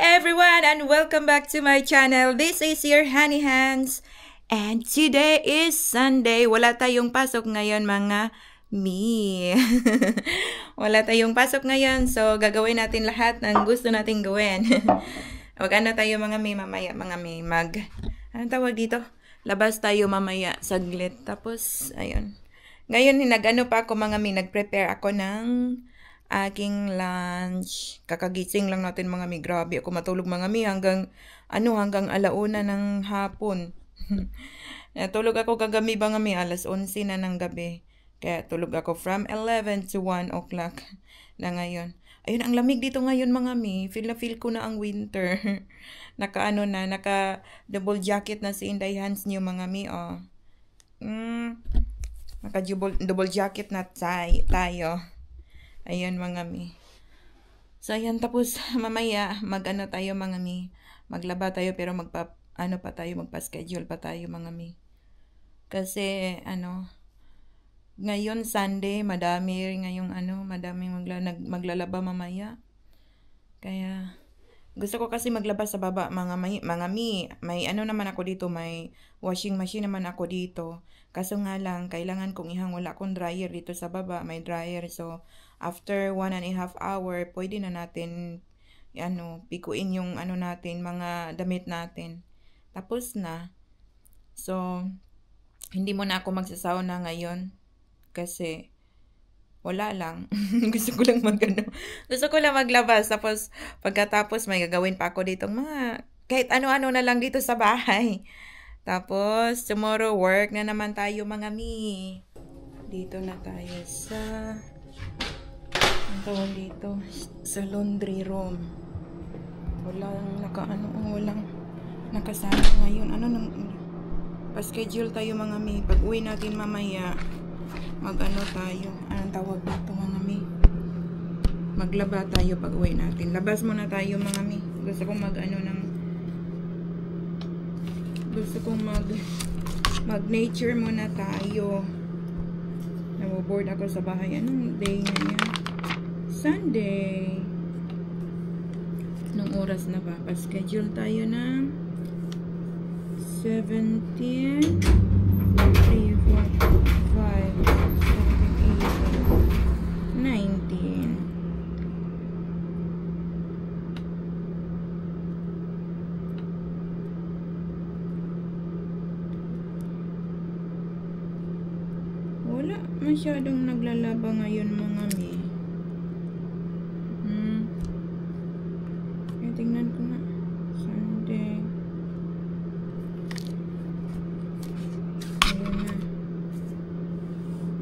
everyone and welcome back to my channel. This is your Honey Hands and today is Sunday. Wala tayong pasok ngayon mga mi. Wala tayong pasok ngayon, so gagawin natin lahat ng gusto nating gawin. Mag-ano tayo mga mi mamaya, mga mi anong tawag dito? Labas tayo mamaya saglit. Tapos ayun. Ngayon nag-ano pa ako mga mi, nag-prepare ako ng aking lunch. Kakagising lang natin mga mi. Grabe ako matulog mga mi hanggang alauna ng hapon. Natulog ako kagabi mga mi, alas 11 na ng gabi. Kaya tulog ako from 11 to 1 o'clock na ngayon. Ayun, ang lamig dito ngayon mga mi. Feel na feel ko na ang winter. Naka double jacket na si Inday Hands niyo mga mi. Oh. Naka double jacket na tayo. Ayan mga mi. So ayan, tapos mamaya mag-ano tayo mga mi. Maglaba tayo pero magpa-schedule pa tayo mga mi. Kasi ngayon Sunday, madaming maglalaba mamaya. Kaya gusto ko kasi maglaba sa baba mga mi. May naman ako dito, may washing machine naman ako dito. Kaso nga lang, kailangan kong wala akong dryer dito sa baba, may dryer. So after 1.5 hour, pwede na natin pikuin yung natin, mga damit natin. Tapos na. So hindi mo na ako magsasauna ngayon kasi wala lang. Gusto ko lang maglabas. Tapos pagkatapos may gagawin pa ako dito mga kahit ano-ano na lang dito sa bahay. Tapos tomorrow work na naman tayo mga mi. Dito na tayo sa dito sa laundry room. Walang nakasama ngayon. Pa-schedule tayo mga mi. Pag-uwi natin mamaya, tayo. Anong tawag dito mga mi? Maglaba tayo pag-uwi natin. Labas muna tayo mga mi. Gusto kong mag-nature muna tayo. Naboboard ako sa bahay. Anong day na yan? Sunday. Anong oras na ba? Pa-schedule tayo ng 17, 3, 4, 5, 6, 7, 8, 19. Wala masyadong naglalaba ngayon mga mi. Tingnan ko nga. Sunday. Ayun na.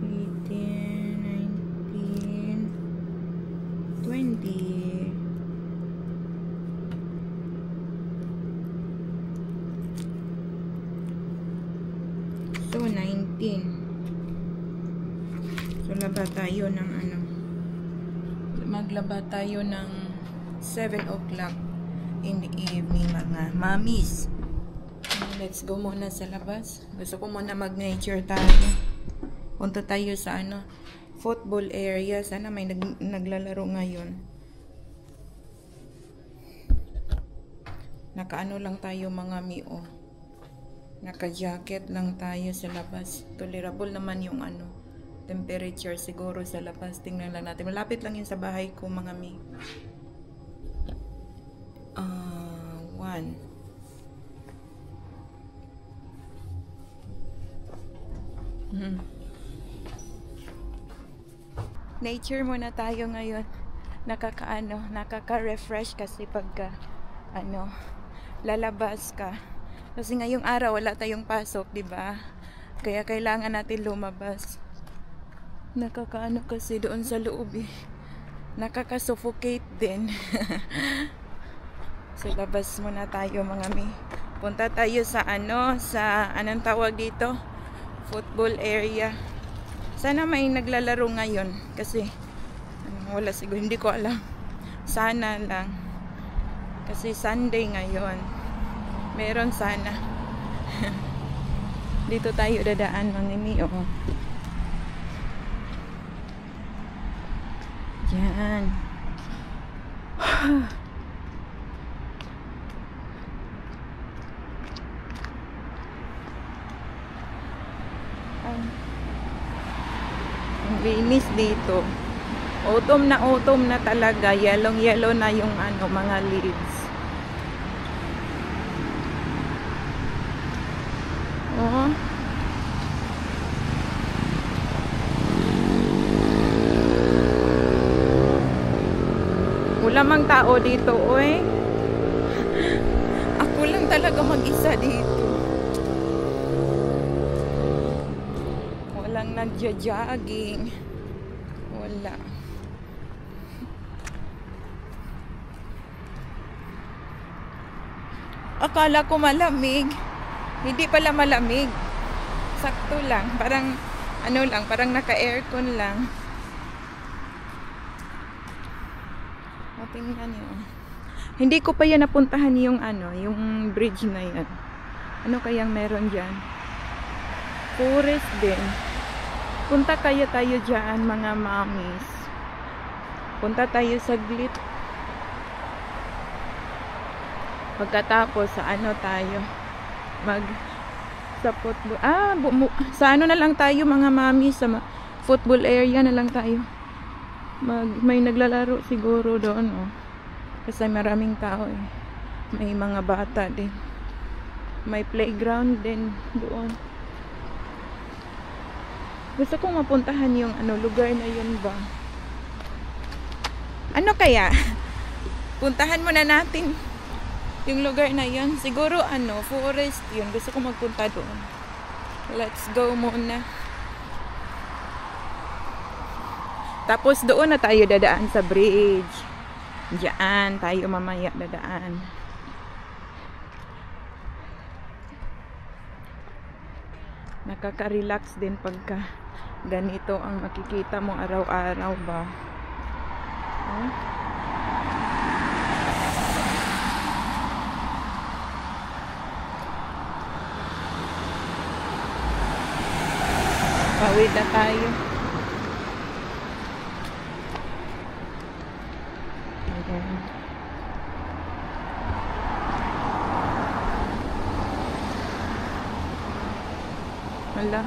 18, 19, 20. So, 19. So, laba tayo ng maglaba tayo ng 7 o'clock in the evening mga mamis. Let's go muna sa labas. Gusto ko muna mag-nature tayo. Punta tayo sa football area. Sana may naglalaro ngayon. Naka lang tayo mga mi. Naka-jacket lang tayo sa labas. Tolerable naman yung temperature siguro sa labas. Tingnan lang natin. Malapit lang yun sa bahay ko mga mi. 1. Nature muna tayo ngayon. Nakaka-refresh kasi pagka lalabas ka. Kasi ngayong araw wala tayong pasok, 'di ba? Kaya kailangan natin lumabas. Kasi doon sa loob nakaka-suffocate din. So labas muna tayo mga mi. Punta tayo sa anong tawag dito? Football area. Sana may naglalaro ngayon kasi wala siguro, hindi ko alam. Sana lang. Kasi Sunday ngayon. Meron sana. Dito tayo dadaan mga mi. Yan. lang. Ang linis dito. Autumn na talaga. Yellow na yung mga leaves. Oh. Wala mang tao dito, oy. Ako lang talaga mag-isa dito. Walang nagja-jogging. Wala. Akala ko malamig. Hindi pala malamig. Sakto lang. Parang, parang naka-aircon lang. O, tingnan nyo. Hindi ko pa yan napuntahan yung yung bridge na yan. Ano kayang meron dyan? Forest din. Punta kaya tayo dyan, mga mommies. Punta tayo saglit. Pagkatapos, sa tayo? Sa football. Sa na lang tayo, mga mommies. Sa football area na lang tayo. May naglalaro siguro doon, oh. Kasi maraming tao, eh. May mga bata din. May playground din doon. Gusto kong mapuntahan yung lugar na yun ba. Ano kaya? Puntahan muna natin yung lugar na yun. Siguro forest yun. Gusto kong magpunta doon. Let's go muna. Tapos doon na tayo dadaan sa bridge. Diyan tayo mamaya dadaan. Nakaka-relax din pagka ganito ang makikita mo araw-araw ba. Pawid na tayo. Ayan. Wala.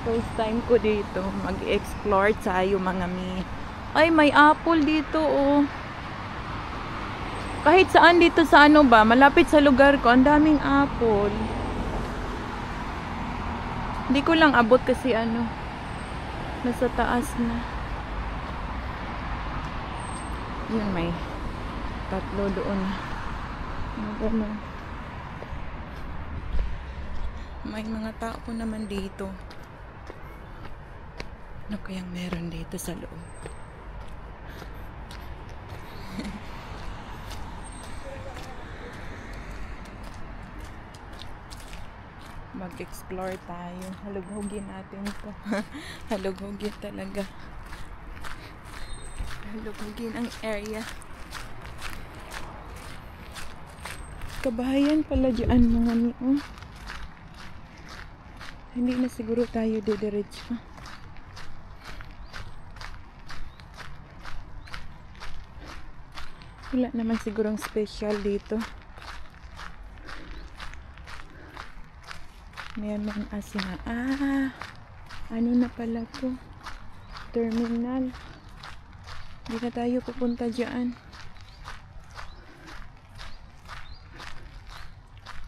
First time ko dito. Mag-explore tayo, mga mi. Ay, may apple dito, oh. Kahit saan dito sa ba, malapit sa lugar ko, ang daming apple. Hindi ko lang abot kasi nasa taas na. Yun, may tatlo doon. May mga tao naman dito. Ano kayang meron dito sa loob? Mag-explore tayo. Halughugin natin ito. Halughugin talaga. Halughugin ang area. Kabahayan pala dyan, mga niyo. Hindi na siguro tayo didiretso. Wala naman sigurong special dito. Meron asina. Ano na pala to? Terminal. Hindi na tayo pupunta dyan.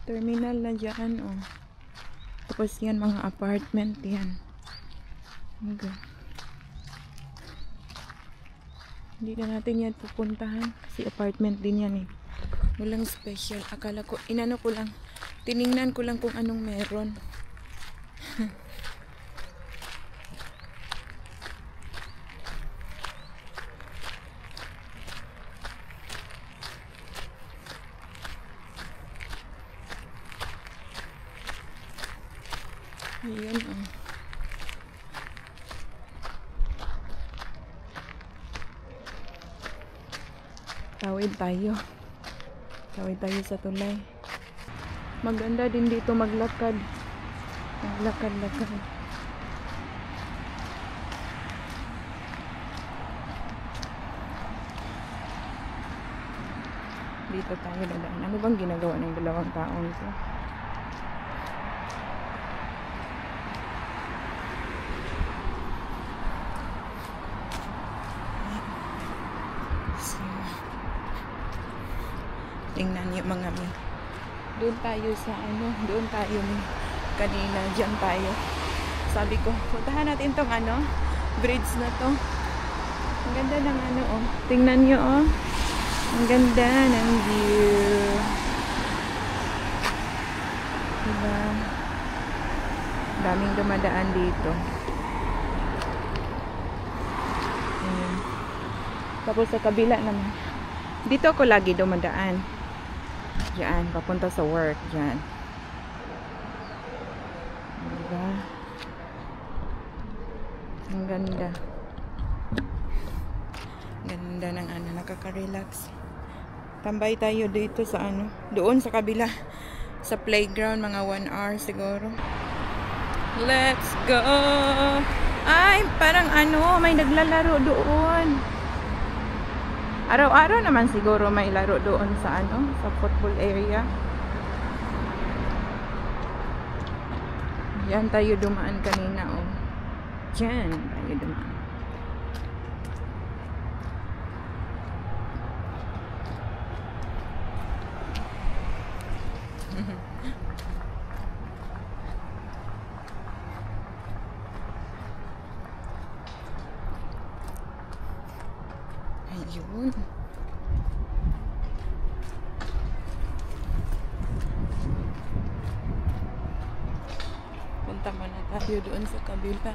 Terminal na dyan, oh. Tapos yan, mga apartment yan. Okay. Hindi na natin yan pupuntahan. Kasi apartment din yan, eh. Walang special. Akala ko, ko lang. Tiningnan ko lang kung anong meron. Ayan, oh. Tawid tayo. Tawid tayo sa tulay. Maganda din dito maglakad. Maglakad-lakad. Dito tayo dadaan. Ano bang ginagawa ng dalawang taon ito? Tingnan niyo mga mi. Doon tayo sa ano, doon tayo mi. Kanina, dyan tayo. Sabi ko, puntahan natin tong ano, bridge na to. Ang ganda ng ano, oh. Tingnan niyo, oh. Ang ganda ng view. Diba? Daming dumadaan dito. Ayan. Tapos sa kabila naman. Dito ako lagi dumadaan. Diyan, papunta sa work. Diyan. Diba? Ang ganda. Ganda ng ano, nakaka-relax. Tambay tayo dito sa ano, doon sa kabila. Sa playground, mga 1 hour siguro. Let's go! Ay, parang ano, may naglalaro doon. Araw-araw naman siguro may laro doon sa ano, sa football area. Yan tayo dumaan kanina, oh. Diyan tayo dumaan. Ayun. Punta muna tayo doon sa kabila.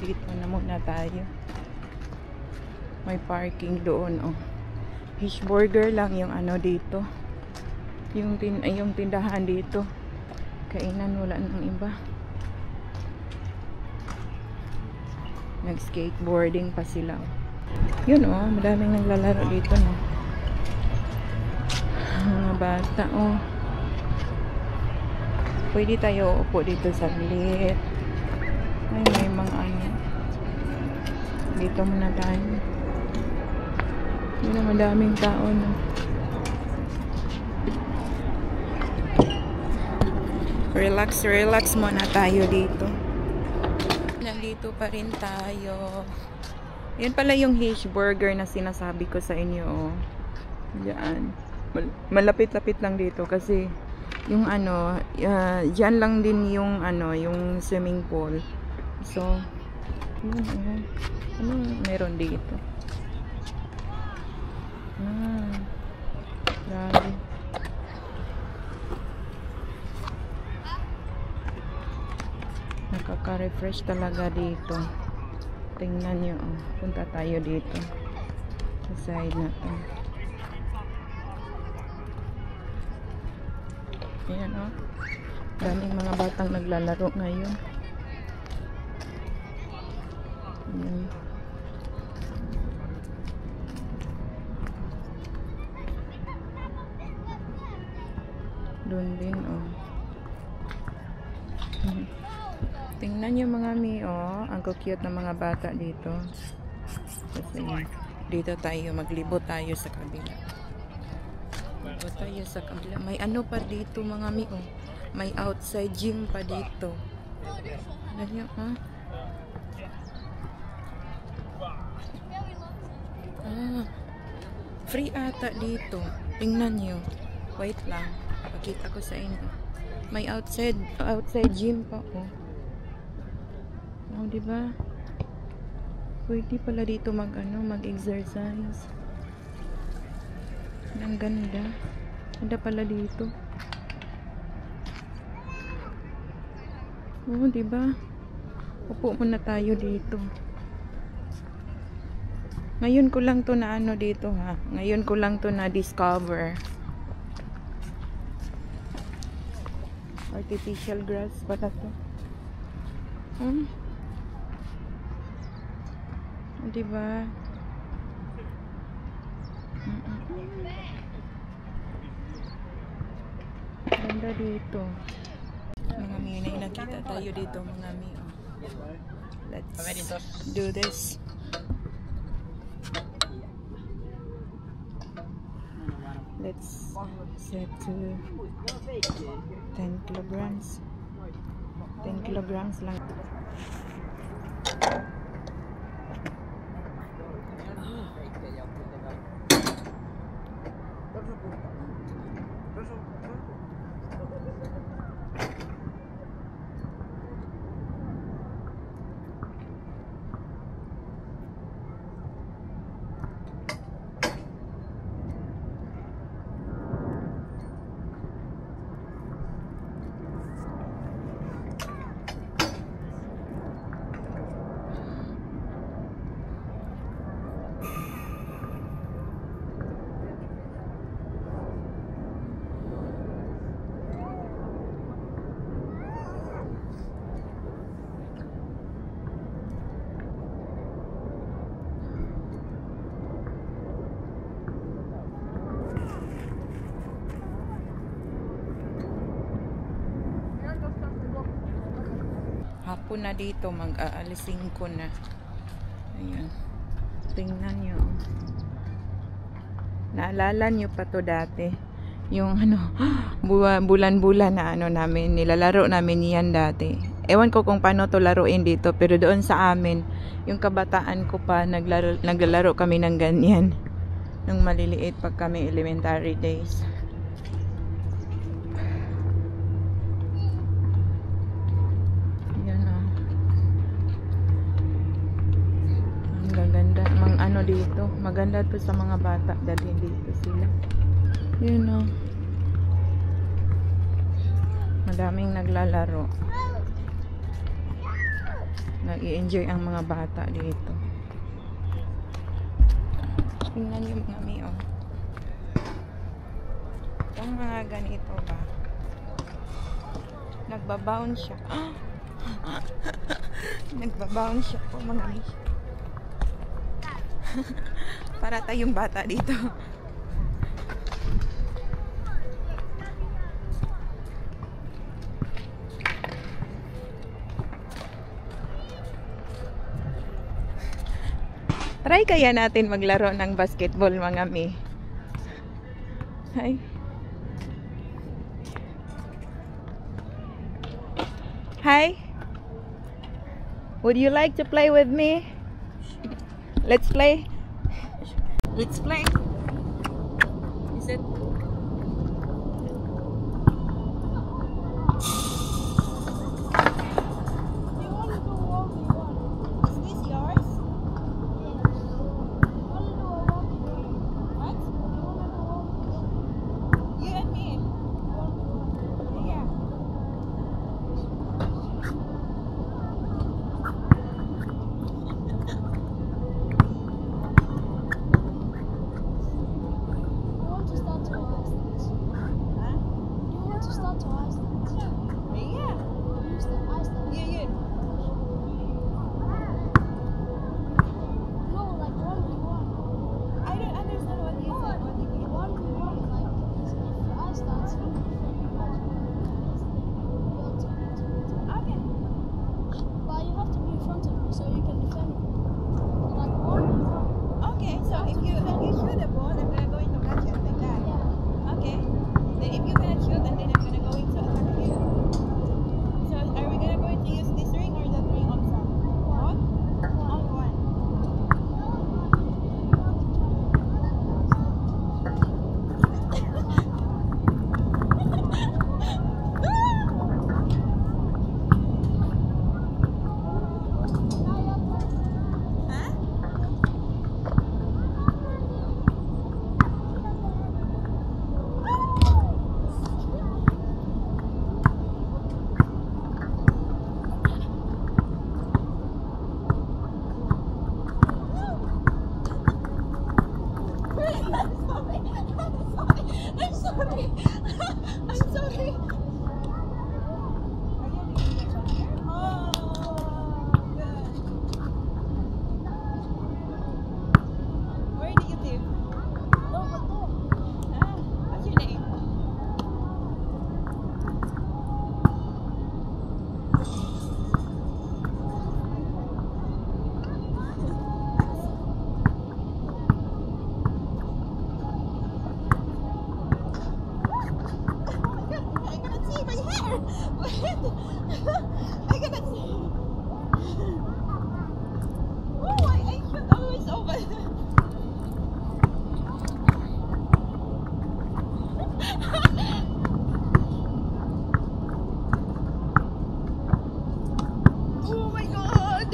Dito na muna tayo. May parking doon, oh. Fish burger lang yung ano dito. Yung tindahan dito. Kainan wala nang iba. Nag-skateboarding pa sila. Yun, oh, madaming naglalaro dito, no. Mga bata, oh. Pwede tayo upo dito saglit. Ay, may mga ano. Dito muna tayo. Yun na, madaming tao, no. Relax, relax muna tayo dito. Nandito pa rin tayo. Yan pala yung fish burger na sinasabi ko sa inyo, oh. Diyan. Malapit-lapit lang dito kasi yung ano, dyan lang din yung ano, yung swimming pool. So, yun, anong meron dito? Grabe. Nakaka-refresh talaga dito. Tingnan nyo, oh. Punta tayo dito sa side na to. Ayan, oh. Daming mga batang naglalaro ngayon. Ayan. Doon din, oh. Tingnan nyo mga mi, oh. Ang cute ng mga bata dito. Kasi dito tayo, maglibot tayo sa kabila. Libot tayo sa kabila. May ano pa dito mga mi, oh. May outside gym pa dito. Ano nyo, ha? Free ata dito. Tingnan nyo. Wait lang. Pakita ko sa inyo. May outside gym pa, oh. Oh, diba? Pwede pala dito mag-exercise. Ang ganda. Ganda pala dito. Oh, diba? Upo muna tayo dito. Ngayon ko lang to na ano dito, ha. Ngayon ko lang to na discover. Artificial grass pala to. Diba? Ganda dito. Mga mi, nakita tayo dito mga mi. Let's do this. Let's set to 10 kilograms. 10 kilograms lang. Hapon na dito, mag-aalis 5 na. Ayan. Tingnan nyo. Naalala nyo pa to dati. Yung bulan-bulan na namin, nilalaro namin yan dati. Ewan ko kung paano to laruin dito, pero doon sa amin, yung kabataan ko pa, naglalaro kami ng ganyan. Nung maliliit pa kami, elementary days. Gaganda mang dito, maganda to sa mga bata dahil dito sila. Yun o, madaming naglalaro, nag-i-enjoy ang mga bata dito. Tingnan yung mga miyo, itong mga ganito ba, nagbabound siya. Nagbabound siya po mga miyo. Para tayong bata dito. Try kaya natin maglaro ng basketball mga mi. Hi. Hi. Would you like to play with me? Let's play. Let's play. Is it? Is this yours? What? You and me. Yeah. To start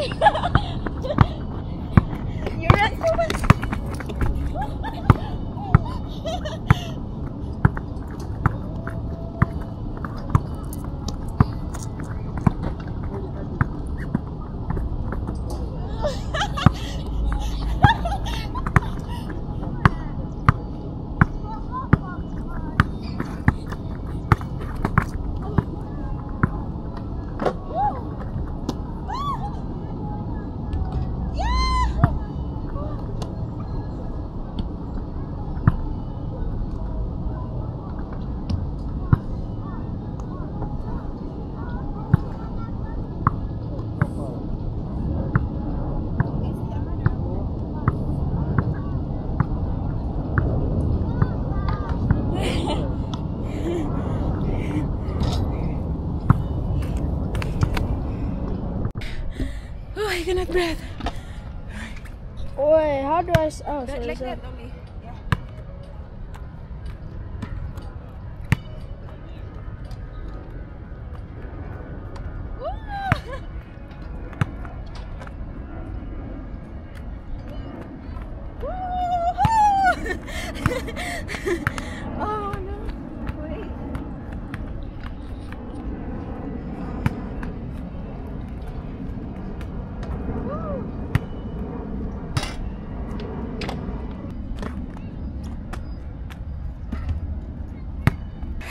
You ran so much. Oh, I cannot breathe. Wait, how do I? Oh, so Like is that that? only. Yeah. Oh no. Wait.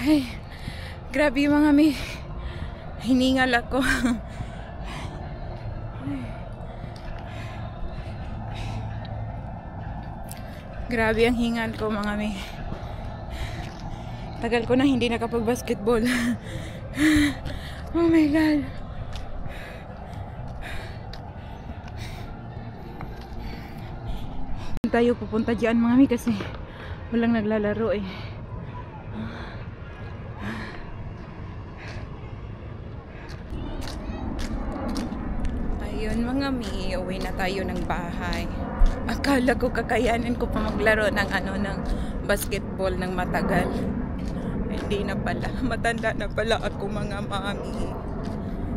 Ay, grabe yung mga may hiningal ako. Grabe ang hingal ko mga may. Tagal ko na hindi nakapag-basketball. Oh my God. Tayo pupunta dyan mga may kasi walang naglalaro eh. Ayun mga mi, uwi na tayo ng bahay. Akala ko kakayanin ko pa maglaro ng ng basketball ng matagal. Hindi na pala, matanda na pala ako mga mami.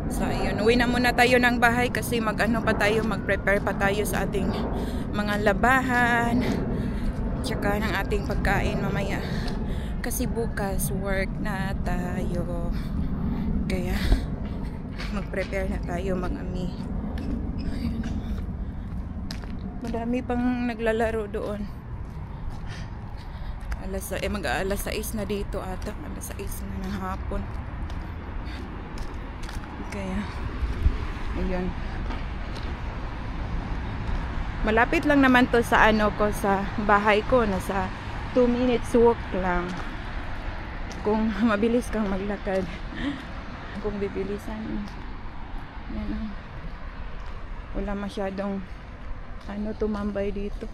So ayun, uwi na muna tayo ng bahay kasi mag-prepare pa tayo sa ating mga labahan. Tsaka ng ating pagkain mamaya. Kasi bukas work na tayo. Kaya mag-prepare na tayo mga mi. Madami pang naglalaro doon. Mag-aalas 6 na dito ata. Alas 6 na ng hapon. Kaya ayun. Malapit lang naman to sa sa bahay ko. Nasa 2 minutes walk lang. Kung mabilis kang maglakad. Kung bibilisan. Yan. Wala masyadong tumambay dito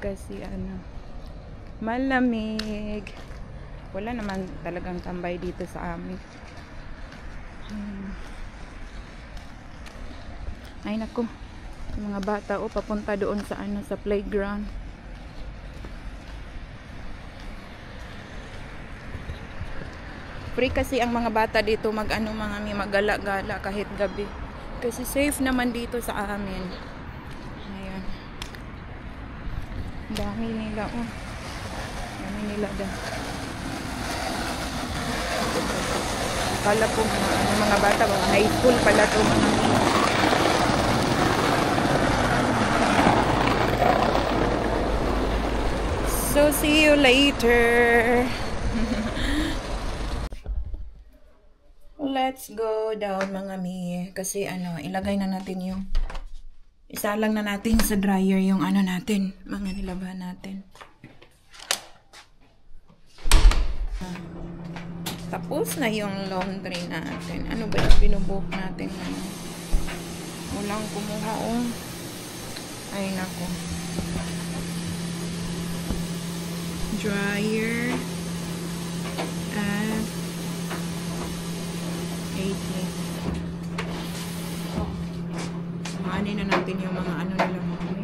kasi malamig. Wala naman talagang tambay dito sa amin. Ay nako, yung mga bata papunta doon sa sa playground. Free kasi ang mga bata dito magala-gala kahit gabi kasi safe naman dito sa amin. Dami nila dami nila dyan. Akala po mga bata, mga high school pala to mga. So see you later. Let's go down mga mi kasi ilagay na natin yung isa lang na natin sa dryer yung natin, mga nilabahan natin. Tapos na yung laundry natin. Ano ba yung binubuhok natin? Walang kumuha Ay nako. Dryer at 18. Maanin na natin yung mga nila mga.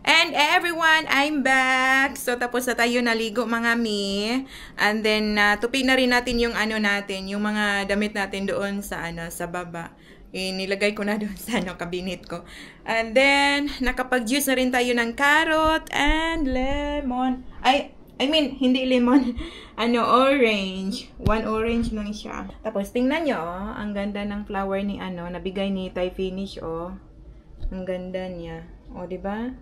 And everyone, I'm back. So, tapos na tayo naligo mga mi. And then, tupi na rin natin yung ano natin, yung mga damit natin doon sa ano, sa baba. Nilagay ko na doon sa ano, cabinet ko. And then, nakapag-juice na rin tayo ng carrot and lemon. I mean, hindi lemon. Ano, orange. 1 orange lang siya. Tapos, tingnan nyo, oh, ang ganda ng flower ni ano, nabigay ni Thai Finish, oh. Ang ganda niya. O, diba?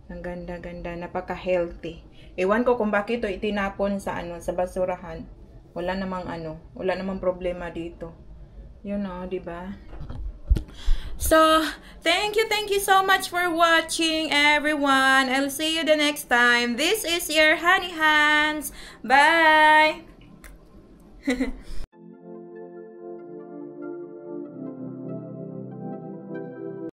Ang ganda-ganda. Napaka-healthy. Ewan ko kung bakit ito itinapon sa ano, sa basurahan. Wala namang ano, wala namang problema dito. Yun o, diba? So, thank you so much for watching, everyone. I'll see you the next time. This is your Honey Hands. Bye!